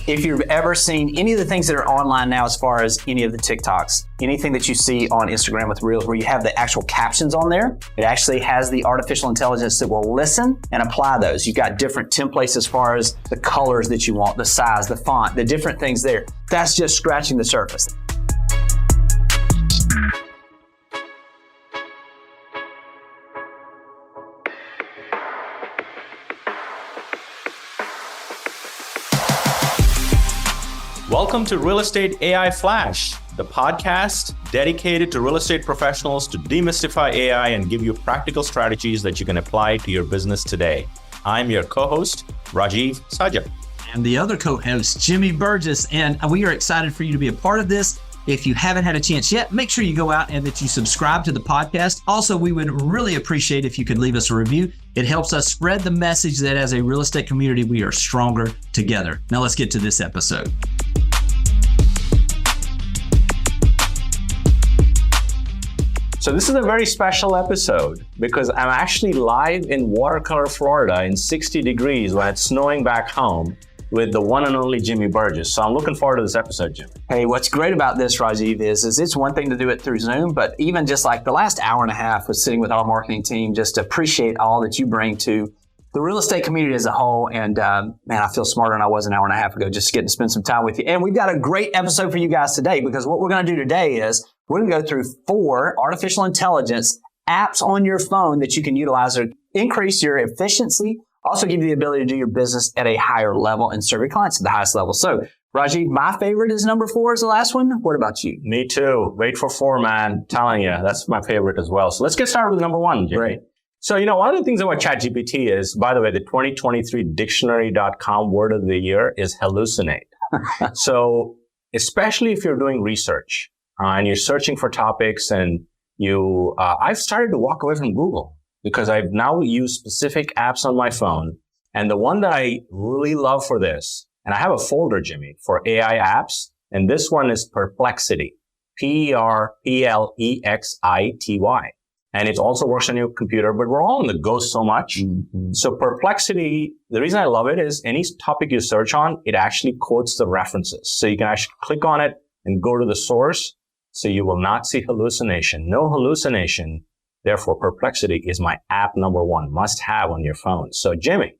If you've ever seen any of the things that are online now, as far as any of the TikToks, anything that you see on Instagram with Reels where you have the actual captions on there, it actually has the artificial intelligence that will listen and apply those. You've got different templates as far as the colors that you want, the size, the font, the different things there. That's just scratching the surface. Welcome to Real Estate AI Flash, the podcast dedicated to real estate professionals to demystify AI and give you practical strategies that you can apply to your business today. I'm your co-host, Rajeev Sajja. And the other co-host, Jimmy Burgess, and we are excited for you to be a part of this. If you haven't had a chance yet, make sure you go out and that you subscribe to the podcast. Also, we would really appreciate if you could leave us a review. It helps us spread the message that as a real estate community, we are stronger together. Now let's get to this episode. So this is a very special episode because I'm actually live in Watercolor, Florida in 60 degrees when it's snowing back home with the one and only Jimmy Burgess. So I'm looking forward to this episode, Jimmy. Hey, what's great about this, Rajeev, is it's one thing to do it through Zoom, but even just like the last hour and a half was sitting with our marketing team, just to appreciate all that you bring to the real estate community as a whole. And man, I feel smarter than I was an hour and a half ago just getting to spend some time with you. And we've got a great episode for you guys today, because what we're going to do today is we're going to go through 4 artificial intelligence apps on your phone that you can utilize to increase your efficiency, also give you the ability to do your business at a higher level and serve your clients at the highest level. So, Rajeev, my favorite is number 4 is the last one. What about you? Me too. Wait for 4, man. Telling you, that's my favorite as well. So let's get started with number 1, Jimmy. Great. So, one of the things about Chat GPT is, by the way, the 2023 dictionary.com word of the year is hallucinate. So, especially if you're doing research and you're searching for topics and I've started to walk away from Google because I've now used specific apps on my phone. And the one that I really love for this, and I have a folder, Jimmy, for AI apps, and this one is Perplexity, Perplexity. And it also works on your computer, but we're all on the go so much. Mm-hmm. So Perplexity, the reason I love it is any topic you search on, it actually quotes the references. So you can actually click on it and go to the source. So you will not see hallucination. No hallucination. Therefore, Perplexity is my app number 1, must have on your phone. So Jimmy,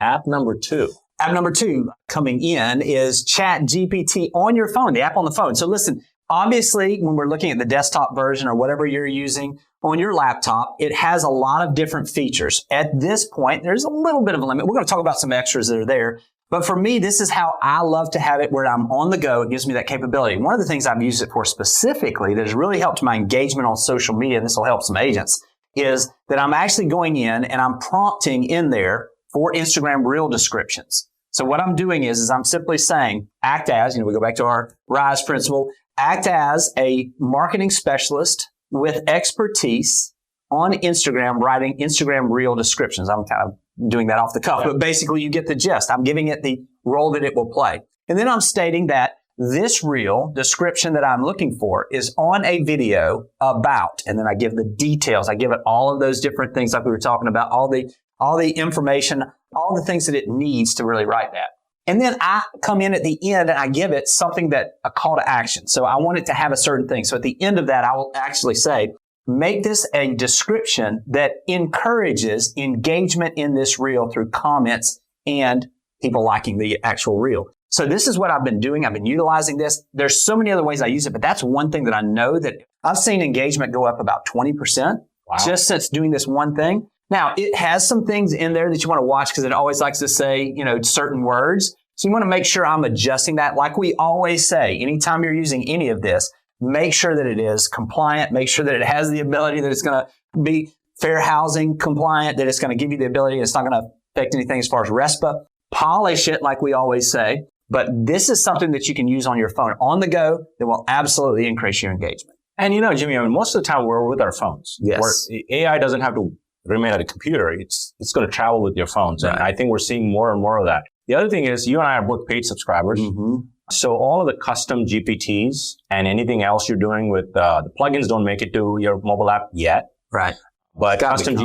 app number 2. App number 2 coming in is Chat GPT on your phone, the app on the phone. So listen, obviously, when we're looking at the desktop version or whatever you're using on your laptop, it has a lot of different features. At this point, there's a little bit of a limit. We're going to talk about some extras that are there. But for me, this is how I love to have it, where I'm on the go. It gives me that capability. One of the things I've used it for specifically that has really helped my engagement on social media, and this will help some agents, is that I'm actually going in and I'm prompting in there for Instagram reel descriptions. So what I'm doing is I'm simply saying, act as, we go back to our REAIF principle, act as a marketing specialist with expertise on Instagram, writing Instagram reel descriptions. I'm kind of doing that off the cuff, but basically you get the gist. I'm giving it the role that it will play. And then I'm stating that this reel description that I'm looking for is on a video about, and then I give the details. I give it all of those different things like we were talking about, all the information, all the things that it needs to really write that. And then I come in at the end and I give it something a call to action. So I want it to have a certain thing. So at the end of that, I will actually say, make this a description that encourages engagement in this reel through comments and people liking the actual reel. So this is what I've been doing. I've been utilizing this. There's so many other ways I use it, but that's one thing that I know that I've seen engagement go up about 20% just since doing this one thing. Now, it has some things in there that you want to watch because it always likes to say, certain words. So you want to make sure I'm adjusting that. Like we always say, anytime you're using any of this, make sure that it is compliant. Make sure that it has the ability that it's going to be fair housing compliant, that it's going to give you the ability. It's not going to affect anything as far as RESPA. Polish it like we always say. But this is something that you can use on your phone on the go that will absolutely increase your engagement. And Jimmy, most of the time we're with our phones. Yes. Where AI doesn't have to remain at a computer. It's going to travel with your phones. Right. And I think we're seeing more and more of that. The other thing is you and I are both paid subscribers. Mm-hmm. So all of the custom GPTs and anything else you're doing with the plugins don't make it to your mobile app yet. Right. But with custom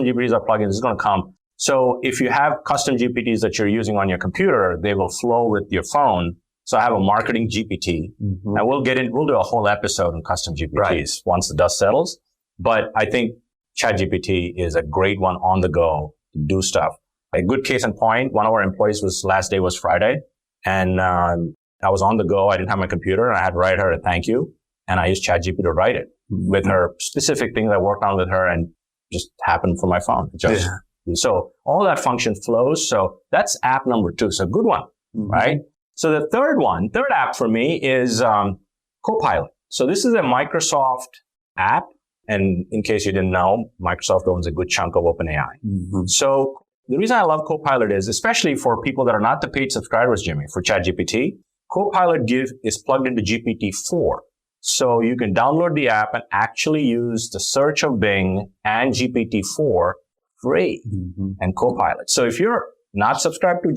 GPTs or plugins, it's going to come. So if you have custom GPTs that you're using on your computer, they will flow with your phone. So I have a marketing GPT, and we'll do a whole episode on custom GPTs once the dust settles. But I think Chat GPT is a great one on the go to do stuff. A good case in point, one of our employees last day was Friday, and I was on the go. I didn't have my computer, and I had to write her a thank you, and I used Chat GPT to write it with her specific things I worked on with her, and just happened from my phone. So all that function flows. So that's app number 2. So good one, right? So the third app for me is Copilot. So this is a Microsoft app. And in case you didn't know, Microsoft owns a good chunk of OpenAI. So the reason I love Copilot is, especially for people that are not the paid subscribers, Jimmy, for ChatGPT, Copilot is plugged into GPT-4. So you can download the app and actually use the search of Bing and GPT-4 free and Copilot. So if you're not subscribed to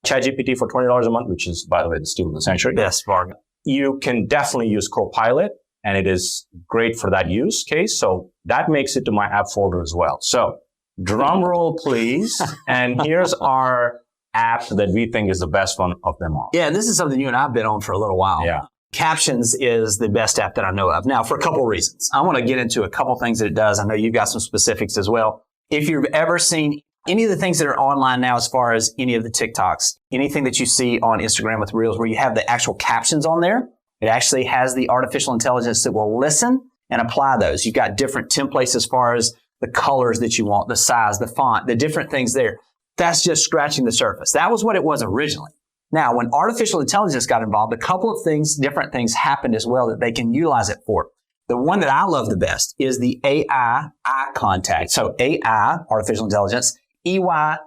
ChatGPT for $20 a month, which is, by the way, the steal of the century. Yes, bargain. You can definitely use Copilot, and it is great for that use case. So that makes it to my app folder as well. So drum roll, please. And here's our app that we think is the best one of them all. Yeah, this is something you and I have been on for a little while. Yeah. Captions is the best app that I know of. Now, for a couple of reasons. I want to get into a couple things that it does. I know you've got some specifics as well. If you've ever seen any of the things that are online now, as far as any of the TikToks, anything that you see on Instagram with Reels where you have the actual captions on there, it actually has the artificial intelligence that will listen and apply those. You've got different templates as far as the colors that you want, the size, the font, the different things there. That's just scratching the surface. That was what it was originally. Now, when artificial intelligence got involved, a couple of things, different things happened as well that they can utilize it for. The one that I love the best is the AI eye contact. So AI, artificial intelligence, EYE,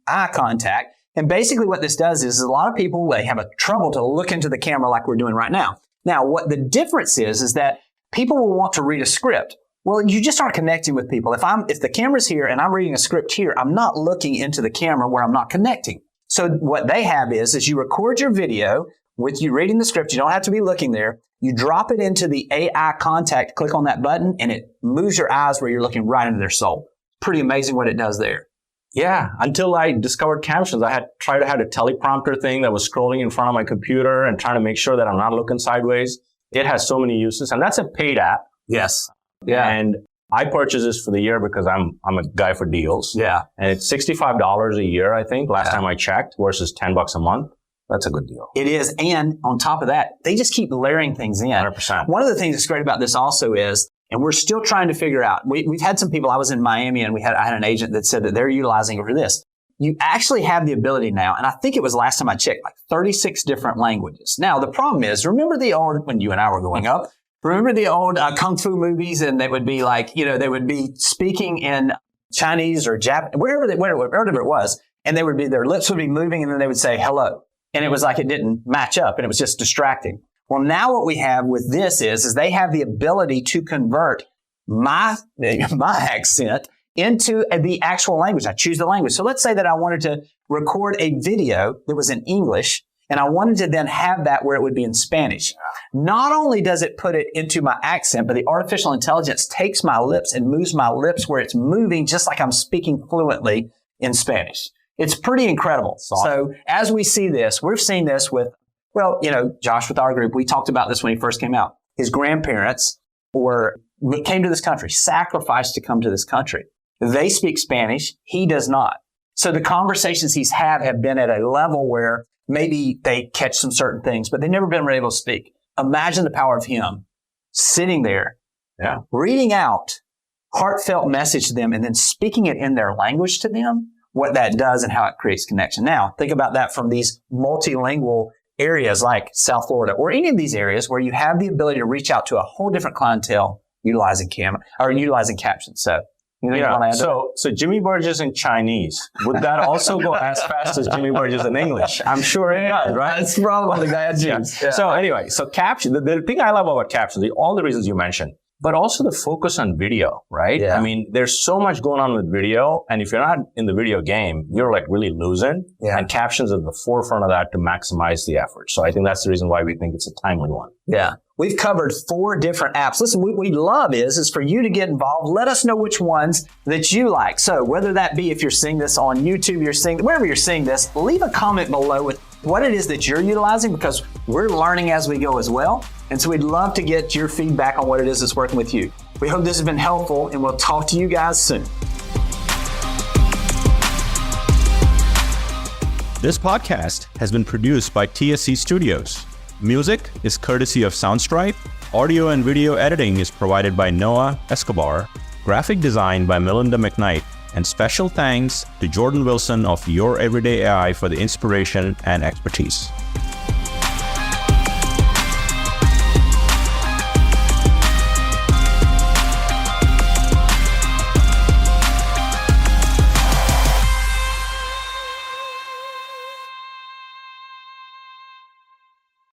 eye contact. And basically what this does is a lot of people, they have a trouble to look into the camera like we're doing right now. Now, what the difference is that people will want to read a script. Well, you just aren't connecting with people. If the camera's here and I'm reading a script here, I'm not looking into the camera where I'm not connecting. So what they have is you record your video with you reading the script. You don't have to be looking there. You drop it into the AI contact, click on that button, and it moves your eyes where you're looking right into their soul. Pretty amazing what it does there. Yeah, until I discovered captions, I had a teleprompter thing that was scrolling in front of my computer and trying to make sure that I'm not looking sideways. It has so many uses, and that's a paid app. Yes. Yeah. And I purchased this for the year because I'm a guy for deals. Yeah. And it's $65 a year, I think, last time I checked, versus $10 a month. That's a good deal. It is. And on top of that, they just keep layering things in. 100%. One of the things that's great about this also is, and we're still trying to figure out, we've had some people, I was in Miami and I had an agent that said that they're utilizing it for this. You actually have the ability now, and I think it was last time I checked, like 36 different languages. Now, the problem is, remember the old, when you and I were growing up, remember the old Kung Fu movies, and they would be like, they would be speaking in Chinese or Japanese, wherever it was, and their lips would be moving, and then they would say hello. And it was like it didn't match up, and it was just distracting. Well, now what we have with this is they have the ability to convert my accent into the actual language. I choose the language. So let's say that I wanted to record a video that was in English, and I wanted to then have that where it would be in Spanish. Not only does it put it into my accent, but the artificial intelligence takes my lips and moves my lips where it's moving just like I'm speaking fluently in Spanish. It's pretty incredible. Awesome. So as we see this, we've seen this with, Josh, with our group, we talked about this when he first came out. His grandparents came to this country, sacrificed to come to this country. They speak Spanish. He does not. So the conversations he's had have been at a level where maybe they catch some certain things, but they've never been able to speak. Imagine the power of him sitting there, reading out heartfelt message to them and then speaking it in their language to them, what that does and how it creates connection. Now, think about that from these multilingual areas like South Florida or any of these areas where you have the ability to reach out to a whole different clientele utilizing captions. So, so Jimmy Burgess in Chinese, would that also go as fast as Jimmy Burgess in English? I'm sure it does, right? That's probably the guy at James. Yeah. So anyway, so caption, the thing I love about captions, all the reasons you mentioned, but also the focus on video, right? Yeah. I mean, there's so much going on with video. And if you're not in the video game, you're like really losing. Yeah. And captions are at the forefront of that to maximize the effort. So I think that's the reason why we think it's a timely one. Yeah. We've covered 4 different apps. Listen, what we love is for you to get involved. Let us know which ones that you like. So whether that be if you're seeing this on YouTube, wherever you're seeing this, leave a comment below with what it is that you're utilizing, because we're learning as we go as well. And so we'd love to get your feedback on what it is that's working with you. We hope this has been helpful, and we'll talk to you guys soon. This podcast has been produced by TSC Studios. Music is courtesy of Soundstripe. Audio and video editing is provided by Noah Escobar. Graphic design by Melinda McKnight. And special thanks to Jordan Wilson of Your Everyday AI for the inspiration and expertise.